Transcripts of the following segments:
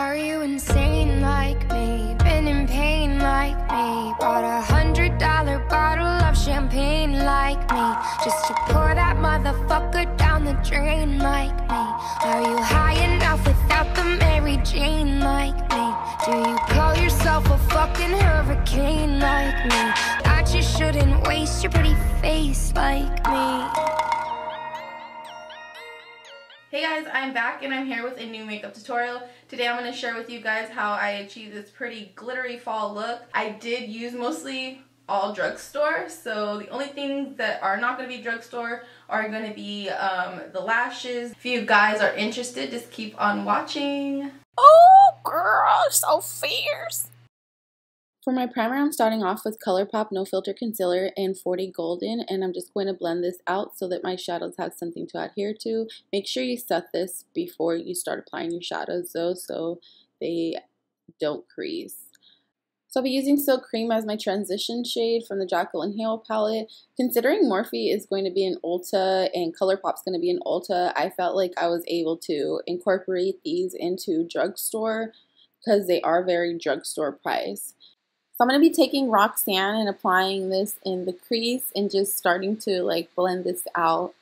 Are you insane like me? Been in pain like me? Bought $100 bottle of champagne like me, just to pour that motherfucker down the drain like me. Are you high enough without the Mary Jane like me? Do you call yourself a fucking hurricane like me? That you shouldn't waste your pretty face like me. Hey guys, I'm back and I'm here with a new makeup tutorial. Today I'm going to share with you guys how I achieved this pretty glittery fall look. I did use mostly all drugstore, so the only things that are not going to be drugstore are going to be the lashes. If you guys are interested, just keep on watching. Oh girl, so fierce! For my primer, I'm starting off with ColourPop No Filter Concealer in 40 Golden, and I'm just going to blend this out so that my shadows have something to adhere to. Make sure you set this before you start applying your shadows though, so they don't crease. So I'll be using Silk Cream as my transition shade from the Jaclyn palette. Considering Morphe is going to be an Ulta and ColourPop's going to be an Ulta, I felt like I was able to incorporate these into drugstore because they are very drugstore price. So I'm going to be taking Roxanne and applying this in the crease and just starting to like blend this out.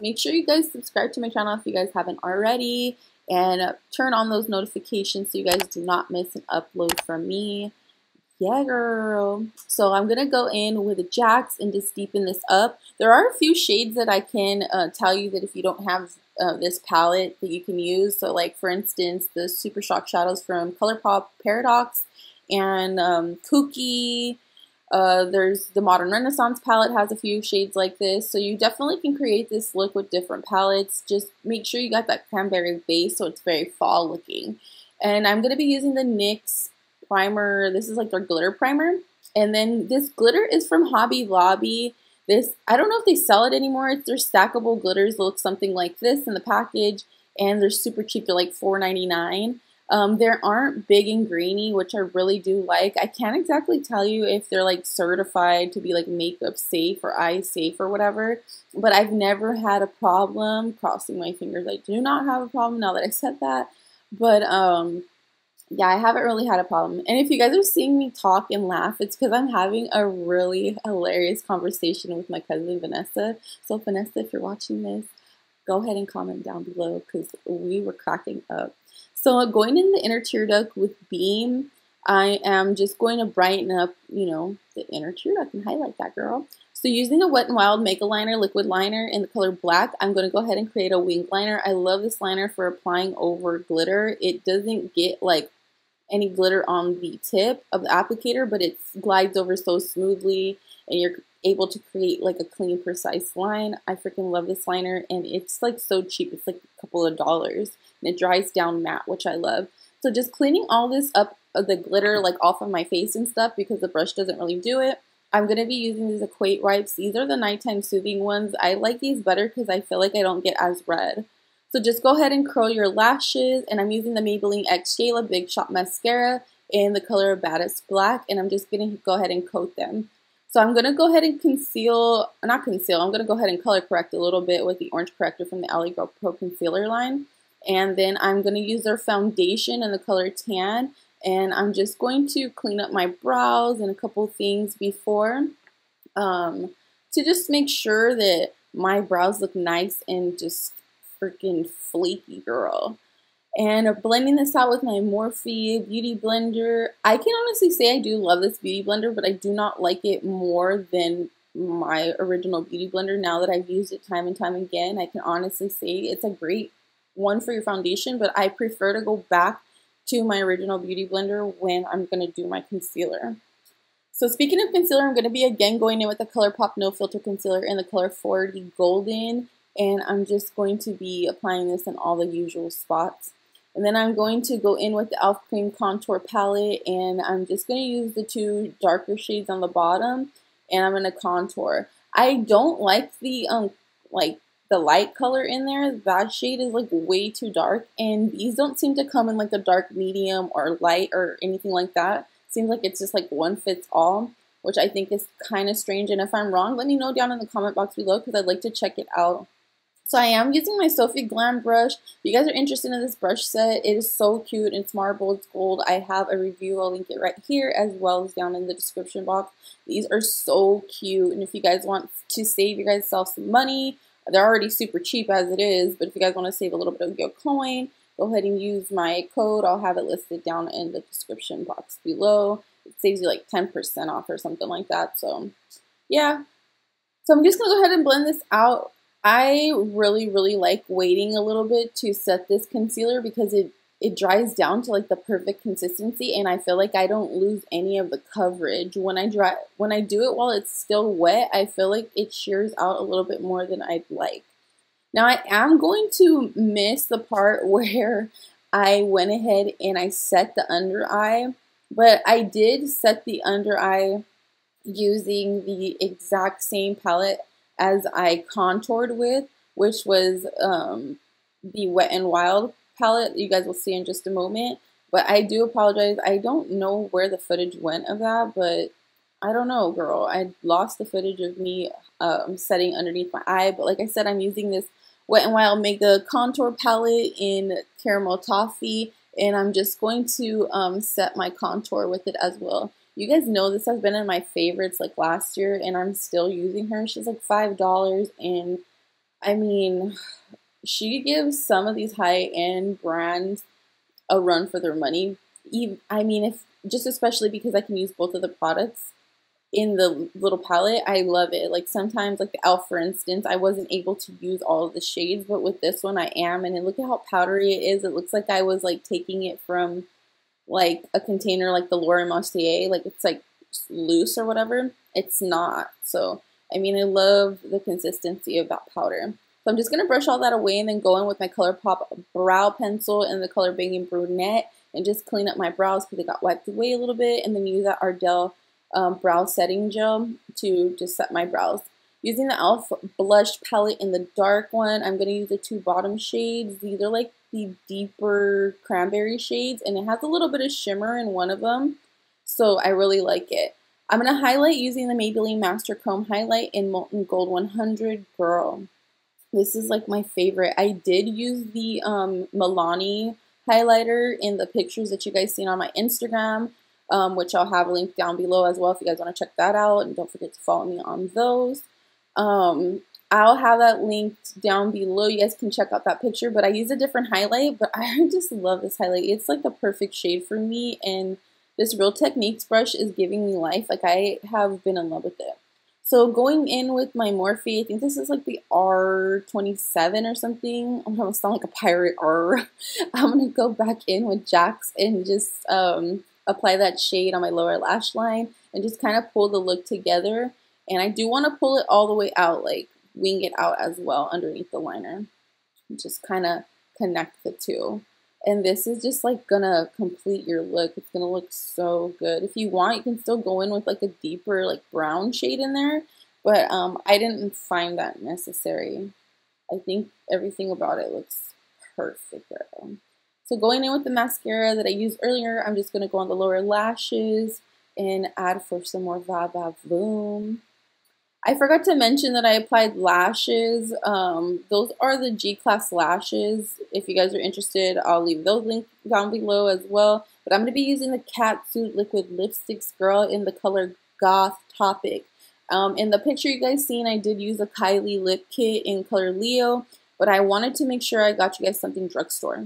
Make sure you guys subscribe to my channel if you guys haven't already, and turn on those notifications so you guys do not miss an upload from me. Yeah, girl. So I'm going to go in with a Jax and just deepen this up. There are a few shades that I can tell you that if you don't have this palette that you can use. So like for instance, the Super Shock Shadows from ColourPop Paradox and Kooky. There's the Modern Renaissance palette has a few shades like this, so you definitely can create this look with different palettes. Just make sure you got that cranberry base so it's very fall looking. And I'm going to be using the NYX primer. This is like their glitter primer, and then this glitter is from Hobby Lobby. This, I don't know if they sell it anymore. It's their stackable glitters. They look something like this in the package, and they're super cheap. They're like $4.99. They aren't big and grainy, which I really do like. I can't exactly tell you if they're like certified to be like makeup safe or eye safe or whatever, but I've never had a problem. Crossing my fingers, I do not have a problem now that I said that. But yeah, I haven't really had a problem. And if you guys are seeing me talk and laugh, it's because I'm having a really hilarious conversation with my cousin Vanessa. So Vanessa, if you're watching this, go ahead and comment down below because we were cracking up. So going in the inner tear duct with Beam, I am just going to brighten up, you know, the inner tear duct and highlight that, girl. So using the Wet n Wild MegaLiner liquid liner in the color Black, I'm going to go ahead and create a wing liner. I love this liner for applying over glitter. It doesn't get like any glitter on the tip of the applicator, but it glides over so smoothly and you're able to create like a clean, precise line. I freaking love this liner, and it's like so cheap. It's like a couple of dollars, and it dries down matte, which I love. So just cleaning all this up of the glitter like off of my face and stuff because the brush doesn't really do it. I'm going to be using these Equate wipes. These are the nighttime soothing ones. I like these better because I feel like I don't get as red. So just go ahead and curl your lashes, and I'm using the Maybelline X Shayla Big Shot Mascara in the color Baddest Black, and I'm just going to go ahead and coat them. So I'm going to go ahead and I'm going to go ahead and color correct a little bit with the orange corrector from the LA Girl Pro Concealer line. And then I'm going to use their foundation in the color Tan, and I'm just going to clean up my brows and a couple things before to just make sure that my brows look nice and just freaking flaky, girl. And blending this out with my Morphe Beauty Blender. I can honestly say I do love this Beauty Blender, but I do not like it more than my original Beauty Blender. Now that I've used it time and time again, I can honestly say it's a great one for your foundation, but I prefer to go back to my original Beauty Blender when I'm going to do my concealer. So speaking of concealer, I'm going to be again going in with the ColourPop No Filter Concealer in the color 40 Golden, and I'm just going to be applying this in all the usual spots. And then I'm going to go in with the E.L.F. Cream Contour Palette, and I'm just going to use the two darker shades on the bottom, and I'm going to contour. I don't like the light color in there. That shade is like way too dark, and these don't seem to come in like a dark medium or light or anything like that. Seems like it's just like one fits all, which I think is kind of strange. And if I'm wrong, let me know down in the comment box below because I'd like to check it out. So I am using my Sophie Glam brush. If you guys are interested in this brush set, it is so cute. It's marble, it's gold. I have a review. I'll link it right here as well as down in the description box. These are so cute. And if you guys want to save you guys some money, they're already super cheap as it is. But if you guys want to save a little bit of your coin, go ahead and use my code. I'll have it listed down in the description box below. It saves you like 10% off or something like that. So yeah. So I'm just going to go ahead and blend this out. I really like waiting a little bit to set this concealer because it dries down to like the perfect consistency, and I feel like I don't lose any of the coverage. When I do it while it's still wet, I feel like it shears out a little bit more than I'd like. Now I am going to miss the part where I went ahead and I set the under eye, but I did set the under eye using the exact same palette as I contoured with, which was the Wet n Wild palette. You guys will see in just a moment. But I do apologize. I don't know where the footage went of that, but I don't know, girl. I lost the footage of me setting underneath my eye. But like I said, I'm using this Wet n Wild Mega Contour Palette in Caramel Toffee, and I'm just going to set my contour with it as well. You guys know this has been in my favorites like last year, and I'm still using her. She's like $5, and I mean, she gives some of these high-end brands a run for their money. I mean, especially because I can use both of the products in the little palette. I love it. Like sometimes, like the E.L.F, for instance, I wasn't able to use all of the shades, but with this one I am, and look at how powdery it is. It looks like I was like taking it from like a container like the Laura Mercier, like it's like loose or whatever. It's not. So I mean, I love the consistency of that powder. So I'm just going to brush all that away and then go in with my ColourPop brow pencil in the color Banging Brunette and just clean up my brows because they got wiped away a little bit, and then use that Ardell brow setting gel to just set my brows. Using the E.L.F blush palette in the dark one, I'm going to use the two bottom shades. These are like the deeper cranberry shades, and it has a little bit of shimmer in one of them, so I really like it. I'm going to highlight using the Maybelline Master Chrome Highlight in Molten Gold 100. Girl, this is like my favorite. I did use the Milani highlighter in the pictures that you guys seen on my Instagram, which I'll have linked down below as well if you guys want to check that out, and don't forget to follow me on those. I'll have that linked down below. You guys can check out that picture, but I use a different highlight, but I just love this highlight. It's like the perfect shade for me, and this Real Techniques brush is giving me life. Like, I have been in love with it. So going in with my Morphe, I think this is like the R27 or something. I'm going to sound like a pirate. I'm going to go back in with Jax and just apply that shade on my lower lash line and just kind of pull the look together. And I do want to pull it all the way out, like wing it out as well underneath the liner. Just kind of connect the two. And this is just like gonna complete your look. It's gonna look so good. If you want, you can still go in with like a deeper like brown shade in there. But I didn't find that necessary. I think everything about it looks perfect, girl. So going in with the mascara that I used earlier, I'm just gonna go on the lower lashes and add for some more Volum. I forgot to mention that I applied lashes. Those are the G-Class lashes. If you guys are interested, I'll leave those links down below as well. But I'm going to be using the Catsuit liquid lipsticks, girl, in the color Goth Topic. In the picture you guys seen, I did use a Kylie lip kit in color Leo, but I wanted to make sure I got you guys something drugstore.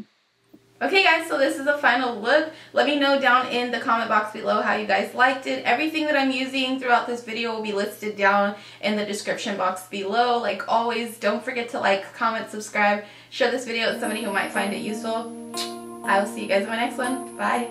Okay guys, so this is the final look. Let me know down in the comment box below how you guys liked it. Everything that I'm using throughout this video will be listed down in the description box below. Like always, don't forget to like, comment, subscribe, share this video with somebody who might find it useful. I will see you guys in my next one. Bye.